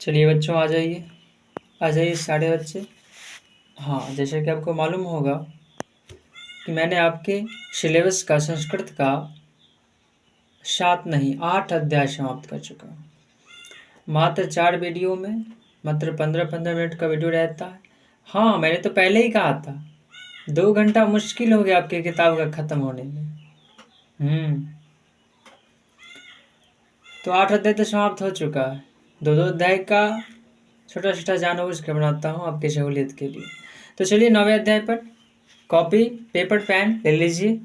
चलिए बच्चों, आ जाइए आ जाइए सारे बच्चे। हाँ, जैसा कि आपको मालूम होगा कि मैंने आपके सिलेबस का संस्कृत का 7 नहीं 8 अध्याय समाप्त कर चुका हूँ। मात्र 4 वीडियो में मात्र 15-15 मिनट का वीडियो रहता है। हाँ, मैंने तो पहले ही कहा था 2 घंटा मुश्किल हो गया आपकी किताब का ख़त्म होने में। तो 8 अध्याय तो समाप्त हो चुका है। 2-2 अध्याय का छोटा छोटा जानबूझ के बनाता हूँ आपकी सहूलियत के लिए। तो चलिए 9वें अध्याय पर कॉपी पेपर पेन ले लीजिए,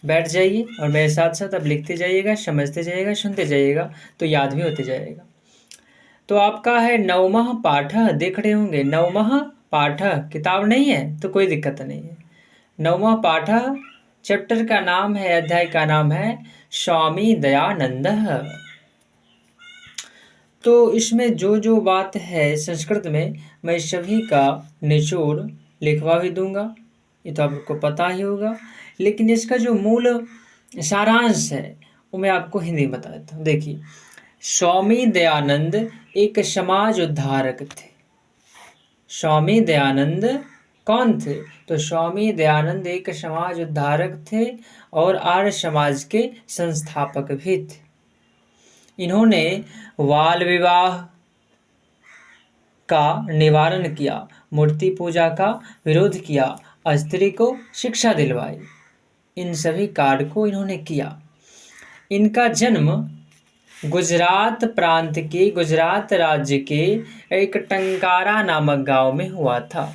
बैठ जाइए और मेरे साथ साथ अब लिखते जाइएगा, समझते जाइएगा, सुनते जाइएगा, तो याद भी होते जाएगा। तो आपका है 9वां पाठ, देख रहे होंगे 9वां पाठ। किताब नहीं है तो कोई दिक्कत नहीं है। 9वां पाठ, चैप्टर का नाम है, अध्याय का नाम है स्वामी दयानंद। तो इसमें जो जो बात है संस्कृत में मैं सभी का निचोड़ लिखवा भी दूंगा, ये तो आपको पता ही होगा। लेकिन इसका जो मूल सारांश है वो मैं आपको हिंदी में बता देता हूँ। देखिए, स्वामी दयानंद एक समाज उद्धारक थे। स्वामी दयानंद कौन थे? तो स्वामी दयानंद एक समाज उद्धारक थे और आर्य समाज के संस्थापक भी थे। इन्होंने बाल विवाह का निवारण किया, मूर्ति पूजा का विरोध किया, स्त्री को शिक्षा दिलवाई। इन सभी कार्य को इन्होंने किया। इनका जन्म गुजरात प्रांत के, गुजरात राज्य के एक टंकारा नामक गांव में हुआ था।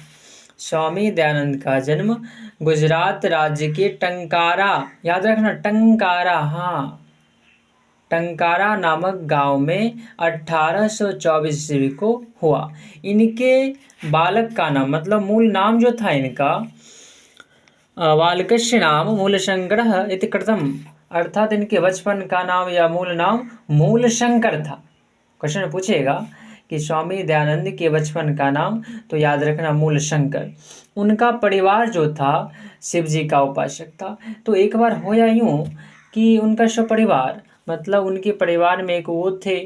स्वामी दयानंद का जन्म गुजरात राज्य के टंकारा, याद रखना टंकारा, हाँ, टंकारा नामक गांव में 1824 ईस्वी को हुआ। इनके बालक का नाम, मतलब मूल नाम जो था इनका, बालकस्य नाम मूलशंकर इति कृतम्, अर्थात इनके बचपन का नाम या मूल नाम मूलशंकर था। क्वेश्चन पूछेगा कि स्वामी दयानंद के बचपन का नाम, तो याद रखना मूलशंकर। उनका परिवार जो था शिव जी का उपासक था। तो एक बार होया यूं कि उनका सपरिवार, मतलब उनके परिवार में एक वो थे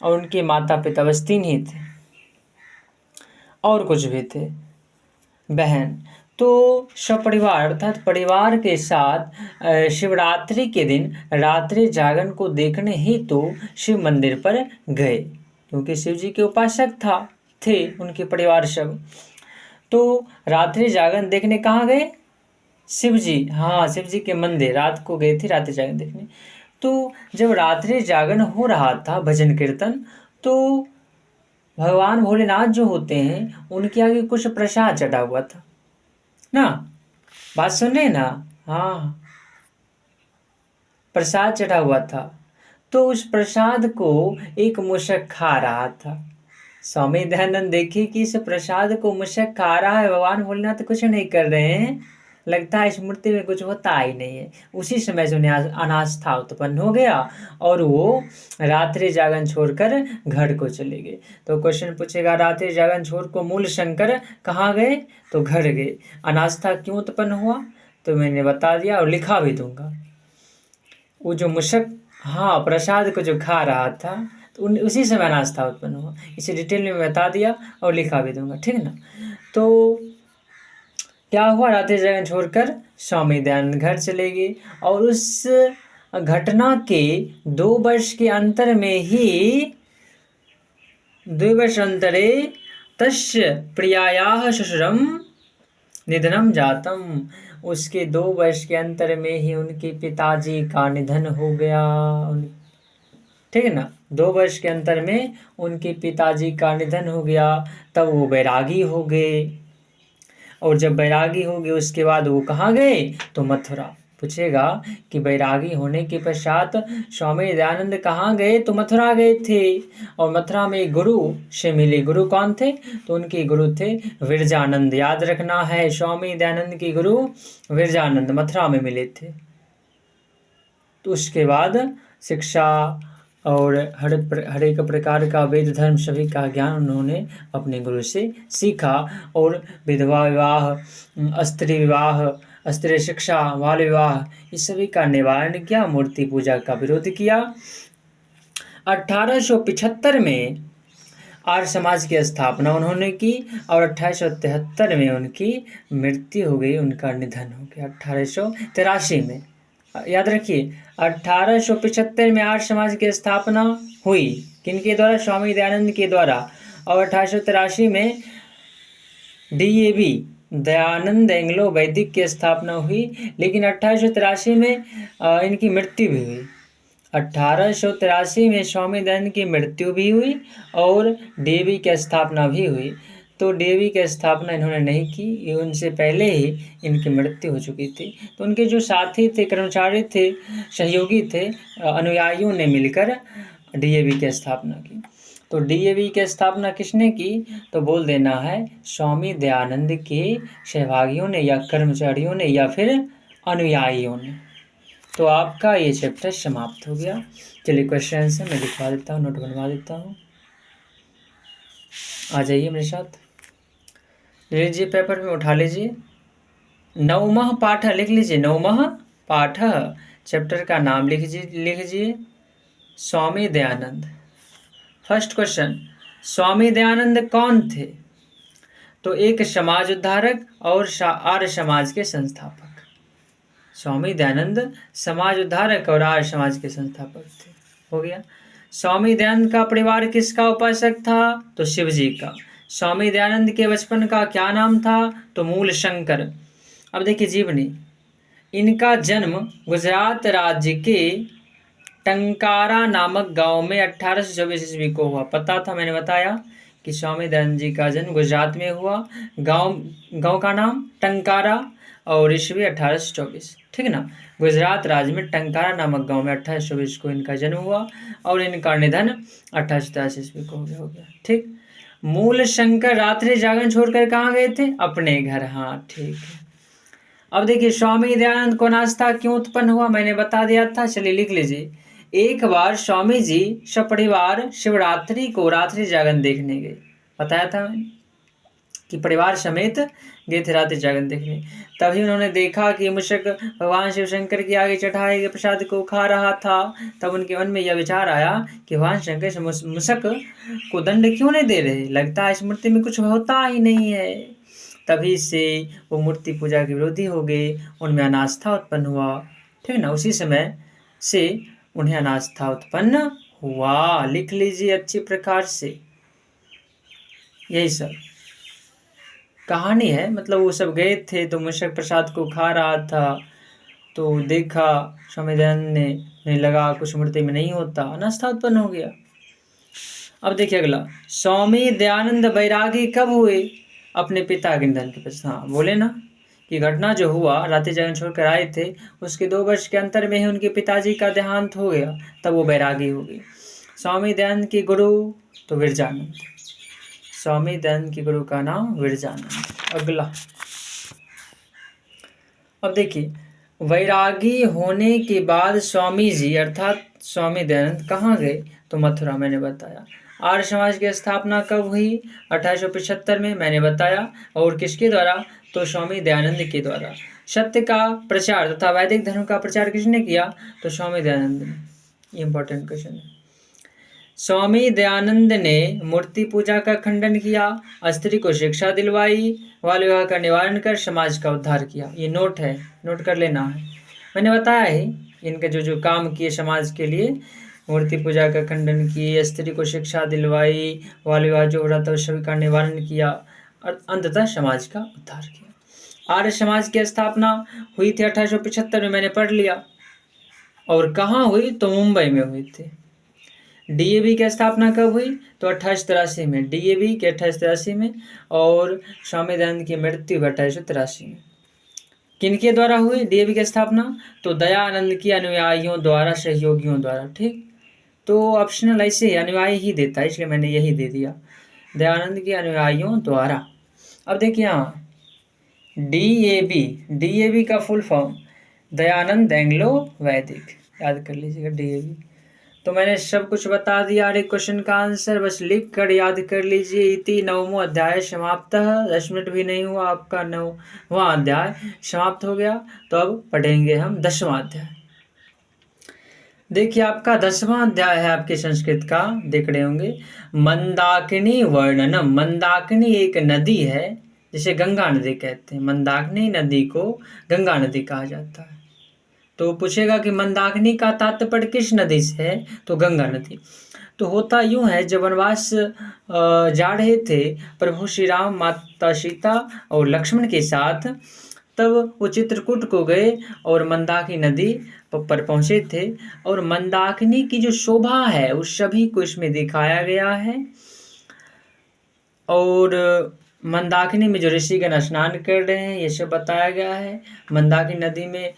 और उनके माता पिता बस 3 ही थे, और कुछ भी थे, बहन। तो सपरिवार अर्थात परिवार के साथ शिवरात्रि के दिन रात्रि जागरण को देखने हेतु शिव मंदिर पर गए, क्योंकि शिव जी के उपासक थे उनके परिवार सब। तो रात्रि जागरण देखने कहाँ गए? शिव जी, हाँ, शिव जी के मंदिर रात को गए थे रात्रि जागरण देखने। तो जब रात्रि जागरण हो रहा था, भजन कीर्तन, तो भगवान भोलेनाथ जो होते हैं उनके आगे कुछ प्रसाद चढ़ा हुआ था ना, बात सुन रहे ना? हाँ, प्रसाद चढ़ा हुआ था। तो उस प्रसाद को एक मूषक खा रहा था। स्वामी दयानंद देखिए कि इस प्रसाद को मूषक खा रहा है, भगवान भोलेनाथ कुछ नहीं कर रहे हैं, लगता है इस मूर्ति में कुछ होता ही नहीं है। उसी समय से उन्हें अनास्था उत्पन्न हो गया और वो रात्रि जागरण छोड़कर घर को चले गए। तो क्वेश्चन पूछेगा, रात्रि जागरण छोड़ को मूल शंकर कहाँ गए? तो घर गए। अनास्था क्यों उत्पन्न हुआ? तो मैंने बता दिया और लिखा भी दूंगा। वो जो मूषक, हाँ, प्रसाद को जो खा रहा था, तो उसी समय अनास्था उत्पन्न हुआ। इसे डिटेल में बता दिया और लिखा भी दूंगा, ठीक ना? तो क्या हुआ? रात्रि जागरण छोड़कर स्वामी दयानंद घर चले गए और उस घटना के 2 वर्ष के अंतर में ही 2 वर्ष अंतरे तस्य प्रियायाः ससुरम निधनम जातम, उसके 2 वर्ष के अंतर में ही उनके पिताजी का निधन हो गया। ठीक है ना? 2 वर्ष के अंतर में उनके पिताजी का निधन हो गया। तब वो बैरागी हो गए, और जब बैरागी हो गए उसके बाद वो कहाँ गए? तो मथुरा। पूछेगा कि बैरागी होने के पश्चात स्वामी दयानंद कहाँ गए? तो मथुरा गए थे, और मथुरा में गुरु से मिले। गुरु कौन थे? तो उनके गुरु थे विरजानंद। याद रखना है, स्वामी दयानंद के गुरु विरजानंद मथुरा में मिले थे। तो उसके बाद शिक्षा और हर एक प्रकार का वेद धर्म सभी का ज्ञान उन्होंने अपने गुरु से सीखा, और विधवा विवाह, स्त्री विवाह, स्त्री शिक्षा, बाल विवाह, इस सभी का निवारण किया, मूर्ति पूजा का विरोध किया। 1875 में आर्य समाज की स्थापना उन्होंने की और 1873 में उनकी मृत्यु हो गई, उनका निधन हो गया 1883 में। याद रखिए 1875 में आर्य समाज की स्थापना हुई, किनके द्वारा? स्वामी दयानंद के द्वारा। और 1883 में DAV दयानंद एंग्लो वैदिक की स्थापना हुई, लेकिन 1883 में इनकी मृत्यु भी हुई। 1883 में स्वामी दयानंद की मृत्यु भी हुई और DAV की स्थापना भी हुई। तो DAV की स्थापना इन्होंने नहीं की, ये उनसे पहले ही इनकी मृत्यु हो चुकी थी। तो उनके जो साथी थे, कर्मचारी थे, सहयोगी थे, अनुयायियों ने मिलकर DAV की स्थापना की। तो DAV की स्थापना किसने की? तो बोल देना है स्वामी दयानंद के सहभागियों ने या कर्मचारियों ने या फिर अनुयायियों ने। तो आपका ये चैप्टर समाप्त हो गया। चलिए क्वेश्चन से मैं लिखवा देता हूँ, नोट बनवा देता हूँ। आ जाइए मेरे साथ, ले लीजिए पेपर में, उठा लीजिए। 9वां पाठ लिख लीजिए, 9वां पाठ चैप्टर का नाम लिखिए स्वामी दयानंद। फर्स्ट क्वेश्चन, स्वामी दयानंद कौन थे? तो एक समाज उद्धारक और आर्य समाज के संस्थापक। स्वामी दयानंद समाज उद्धारक और आर्य समाज के संस्थापक थे, हो गया। स्वामी दयानंद का परिवार किसका उपासक था? तो शिव जी का। स्वामी दयानंद के बचपन का क्या नाम था? तो मूल शंकर। अब देखिए जीवनी, इनका जन्म गुजरात राज्य के टंकारा नामक गांव में 1824 ईस्वी को हुआ। पता था, मैंने बताया कि स्वामी दयानंद जी का जन्म गुजरात में हुआ। गांव का नाम टंकारा और ईस्वी 1824, ठीक है ना। गुजरात राज्य में टंकारा नामक गांव में 1824 को इनका जन्म हुआ और इनका निधन 1887 ईस्वी को हो गया, ठीक। मूल शंकर रात्रि जागरण छोड़कर कहाँ गए थे? अपने घर, हाँ ठीक है। अब देखिए स्वामी दयानंद को नास्ता क्यों उत्पन्न हुआ, मैंने बता दिया था, चलिए लिख लीजिए। एक बार स्वामी जी सपरिवार शिवरात्रि को रात्रि जागरण देखने गए, बताया था मैंने कि परिवार समेत गए थे रात्रि जागरण देखने। तभी उन्होंने देखा कि मूषक भगवान शिव शंकर के आगे चढ़ाए गए प्रसाद को खा रहा था। तब उनके मन में यह विचार आया कि भगवान शंकर मूषक को दंड क्यों नहीं दे रहे, लगता है इस मूर्ति में कुछ होता ही नहीं है। तभी से वो मूर्ति पूजा के विरोधी हो गए, उनमें अनास्था उत्पन्न हुआ, ठीक है ना। उसी समय से उन्हें अनास्था उत्पन्न हुआ, लिख लीजिए अच्छी प्रकार से। यही सब कहानी है, मतलब वो सब गए थे तो मूषक प्रसाद को खा रहा था, तो देखा स्वामी दयानंद ने, नहीं लगा कुछ मूर्ति में नहीं होता, अनास्था उत्पन्न हो गया। अब देखिए अगला, स्वामी दयानंद बैरागी कब हुए? अपने पिता के निधन के पश्चात। हाँ बोले ना कि घटना जो हुआ, रात्रि जागरण छोड़कर आए थे, उसके 2 वर्ष के अंतर में ही उनके पिताजी का देहांत हो गया, तब वो बैरागी हो गए। स्वामी दयानंद के गुरु तो विरजानंद, स्वामी दयानंद के गुरु का नाम विरजानंद। अगला, अब देखिए वैरागी होने के बाद स्वामी जी अर्थात स्वामी दयानंद कहाँ गए? तो मथुरा, मैंने बताया। आर्य समाज की स्थापना कब हुई? 1875 में, मैंने बताया। और किसके द्वारा? तो स्वामी दयानंद के द्वारा। सत्य का प्रचार तथा वैदिक धर्म का प्रचार किसने किया? तो स्वामी दयानंद ने। इंपॉर्टेंट क्वेश्चन है। स्वामी दयानंद ने मूर्ति पूजा का खंडन किया, स्त्री को शिक्षा दिलवाई, बाल विवाह का निवारण कर समाज का उद्धार किया। ये नोट है, नोट कर लेना है। मैंने बताया है इनके जो जो काम किए समाज के लिए, मूर्ति पूजा का खंडन किए, स्त्री को शिक्षा दिलवाई, बाल विवाह जो हो रहा था उस सभी का निवारण किया और अंततः समाज का उद्धार किया। आर्य समाज की स्थापना हुई थी 1875 में, मैंने पढ़ लिया। और कहाँ हुई? तो मुंबई में हुई थी। DAV की स्थापना कब हुई? तो 1883 में, DAV के 1883 में, और स्वामी दयानंद की मृत्यु 1883 में। किनके द्वारा हुई DAV की स्थापना? तो दयानंद की अनुयायियों द्वारा, सहयोगियों द्वारा, ठीक। तो ऑप्शनल ऐसे ही अनुयायी ही देता है, इसलिए मैंने यही दे दिया, दयानंद के अनुयायियों द्वारा। अब देखिए यहाँ DAV का फुल फॉर्म दयानंद एंग्लो वैदिक, याद कर लीजिएगा DAV। तो मैंने सब कुछ बता दिया, हर एक क्वेश्चन का आंसर बस लिख कर याद कर लीजिए। इति 9वां अध्याय समाप्त। 10 मिनट भी नहीं हुआ, आपका 9वां अध्याय समाप्त हो गया। तो अब पढ़ेंगे हम 10वां अध्याय। देखिए आपका 10वां अध्याय है आपके संस्कृत का, देख रहे होंगे। मंदाकिनी वर्णनम। मंदाकिनी एक नदी है, जिसे गंगा नदी कहते हैं। मंदाकिनी नदी को गंगा नदी कहा जाता है। तो पूछेगा कि मंदाकिनी का तात्पर्य किस नदी से है, तो गंगा नदी। तो होता यूं है, जब वनवास जा रहे थे प्रभु श्री राम, माता सीता और लक्ष्मण के साथ, तब वो चित्रकूट को गए और मंदाकिनी नदी पर पहुंचे थे। और मंदाकिनी की जो शोभा है उस सभी को इसमें दिखाया गया है। और मंदाकिनी में जो ऋषिगण स्नान कर रहे हैं ये सब बताया गया है। मंदाकिनी नदी में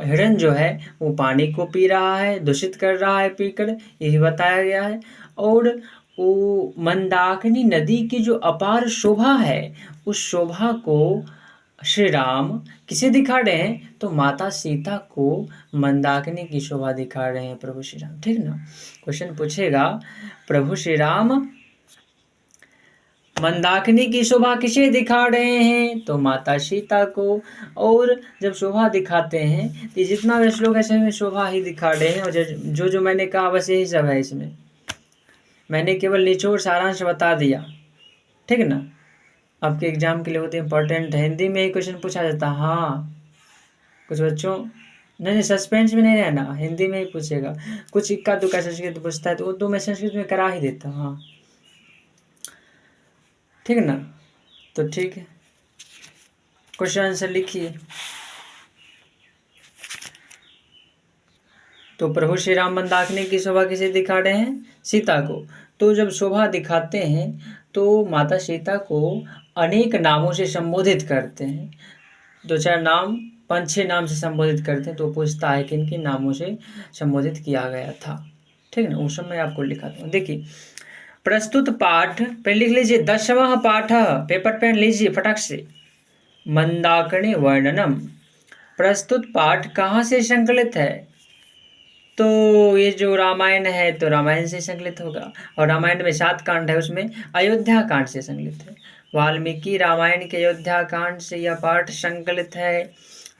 हिरण जो है वो पानी को पी रहा है, दूषित कर रहा है पीकर, यही बताया गया है। और वो मंदाकिनी नदी की जो अपार शोभा है, उस शोभा को श्री राम किसे दिखा रहे हैं, तो माता सीता को मंदाकिनी की शोभा दिखा रहे हैं प्रभु श्री राम। ठीक ना। क्वेश्चन पूछेगा, प्रभु श्री राम मंदाकिनी की शोभा किसे दिखा रहे हैं, तो माता सीता को। और जब शोभा दिखाते हैं तो जितना भी श्लोक है इसमें शोभा ही दिखा रहे हैं। और जो जो मैंने कहा बस यही सब है इसमें, मैंने केवल निचोड़ सारांश बता दिया। ठीक ना। आपके एग्जाम के लिए बहुत इंपॉर्टेंट है, हिंदी में ही क्वेश्चन पूछा जाता है। हाँ, कुछ बच्चों नहीं सस्पेंस में नहीं रहना, हिंदी में ही पूछेगा। कुछ इक्का दुक्का संस्कृत पूछता है तो वो तो मैं संस्कृत में करा ही देता हूँ। हाँ ठीक ना। तो ठीक है, क्वेश्चन आंसर लिखिए। तो प्रभु श्री राम मंदाकिनी की शोभा किसे दिखा रहे हैं, सीता को। तो जब शोभा दिखाते हैं तो माता सीता को अनेक नामों से संबोधित करते हैं। 2-4 नाम, 5-6 नाम से संबोधित करते हैं। तो पूछता है किन किन नामों से संबोधित किया गया था। ठीक ना, उस समय आपको लिखा था। देखिए प्रस्तुत पाठ पे लिख लीजिए, 10वां पाठ, पेपर पेन लीजिए फटाक से। मंदाकिनी वर्णनम। प्रस्तुत पाठ कहाँ से संकलित है, तो ये जो रामायण है तो रामायण से संकलित होगा। और रामायण में 7 कांड है, उसमें अयोध्या कांड से संकलित है। वाल्मीकि रामायण के अयोध्या कांड से यह पाठ संकलित है।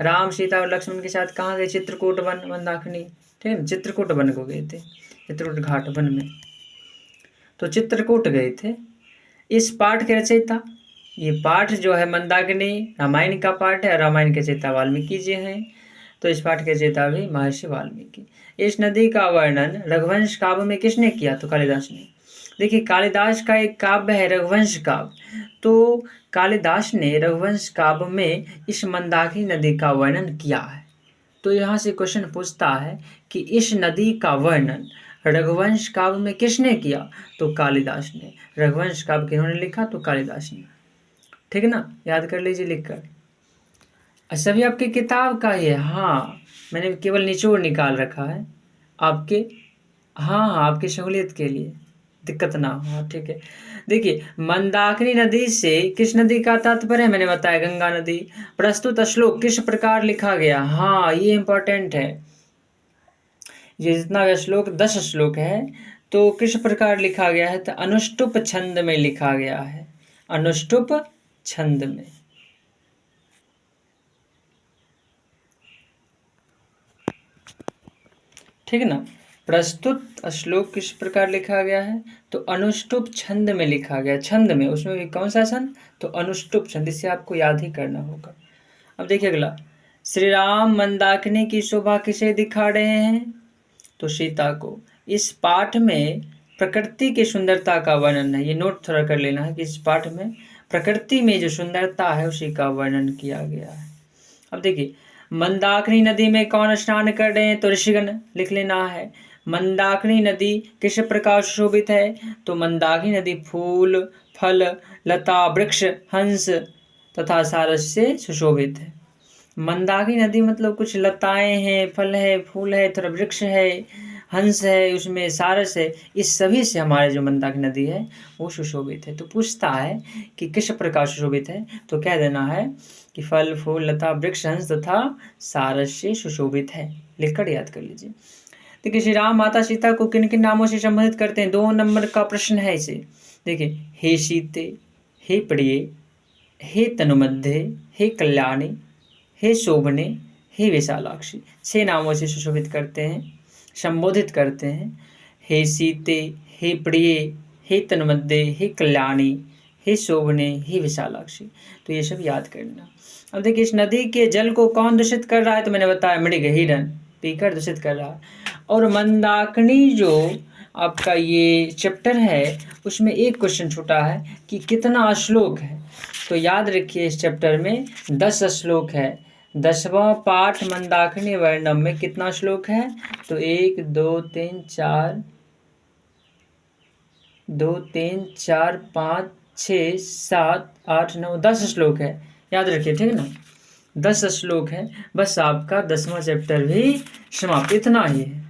राम सीता और लक्ष्मण के साथ कहाँ गए, चित्रकूट वन, मंदाकिनी। ठीक है, चित्रकूट वन को गए थे, चित्रकूट घाट वन में, तो चित्रकूट गए थे। इस पाठ के रचयिता, ये पाठ जो है मंदाकिनी रामायण का पाठ है, रामायण के रचयिता वाल्मीकि जी हैं। तो इस पाठ के रचयिता भी महर्षि वाल्मीकि। इस नदी का वर्णन रघुवंश काव्य में किसने किया, तो कालिदास ने। देखिए कालिदास का एक काव्य है रघुवंश काव्य, तो कालिदास ने रघुवंश काव्य में इस मंदाकिनी नदी का वर्णन किया है। तो यहाँ से क्वेश्चन पूछता है कि इस नदी का वर्णन रघुवंश काव्य में किसने किया, तो कालिदास ने। रघुवंश काव्य किन्होंने लिखा, तो कालिदास ने। ठीक है ना, याद कर लीजिए लिखकर। सभी आपकी किताब का ही है। हाँ, मैंने केवल निचोड़ निकाल रखा है आपके, हाँ आपकी सहूलियत के लिए, दिक्कत ना हो। हाँ ठीक है। देखिए मंदाकिनी नदी से किस नदी का तात्पर्य है, मैंने बताया गंगा नदी। प्रस्तुत श्लोक किस प्रकार लिखा गया, हाँ ये इंपॉर्टेंट है। ये जितना भी श्लोक 10 श्लोक है, तो किस प्रकार लिखा गया है, तो अनुष्टुप छंद में लिखा गया है, अनुष्टुप छंद में। ठीक है ना। प्रस्तुत श्लोक किस प्रकार लिखा गया है, तो अनुष्टुप छंद में लिखा गया। छंद में, उसमें भी कौन सा छंद, तो अनुष्टुप छंद। इसे आपको याद ही करना होगा। अब देखिए अगला, श्री राम मंदाकिनी की शोभा किसे दिखा रहे हैं, तो सीता को। इस पाठ में प्रकृति की सुंदरता का वर्णन है, ये नोट थोड़ा कर लेना है कि इस पाठ में प्रकृति में जो सुंदरता है उसी का वर्णन किया गया है। अब देखिए मंदाकिनी नदी में कौन स्नान कर रहे हैं, तो ऋषिगण, लिख लेना है। मंदाकिनी नदी किस प्रकार सुशोभित है, तो मंदाकिनी नदी फूल, फल, लता, वृक्ष, हंस तथा सारस से सुशोभित है। मंदाकिनी नदी मतलब कुछ लताएं हैं, फल है, फूल है, थोड़ा वृक्ष है, हंस है, उसमें सारस है, इस सभी से हमारे जो मंदाकिनी नदी है वो सुशोभित है। तो पूछता है कि किस प्रकार सुशोभित है, तो कह देना है कि फल, फूल, लता, वृक्ष, हंस तथा सारस से सुशोभित है। लिखकर याद कर लीजिए। देखिए श्री राम माता सीता को किन किन नामों से संबोधित करते हैं, 2 नंबर का प्रश्न है इसे। देखिए हे सीते, हे प्रिय, हे तनुमध्य, हे कल्याणी, हे शोभने, हे विशालाक्षी, 6 नामों से सुशोभित करते हैं। संबोधित करते हैं। हे सीते, हे प्रिय, हे तन्मध्य, हे कल्याणी, हे शोभने, हे विशालाक्षी। तो ये सब याद करना। अब देखिए इस नदी के जल को कौन दूषित कर रहा है, तो मैंने बताया मृग हिरण पीकर दूषित कर रहा है। और मंदाकिनी जो आपका ये चैप्टर है उसमें एक क्वेश्चन छूटा है कि कितना श्लोक है। तो याद रखिए इस चैप्टर में 10 श्लोक है। 10वां पाठ मंदाकिनी वर्णम में कितना श्लोक है, तो 1 2 3 4 2 3 4 5 6 7 8 9 10 श्लोक है। याद रखिए, ठीक है ना, 10 श्लोक है। बस आपका 10वां चैप्टर भी समाप्त, इतना ही है।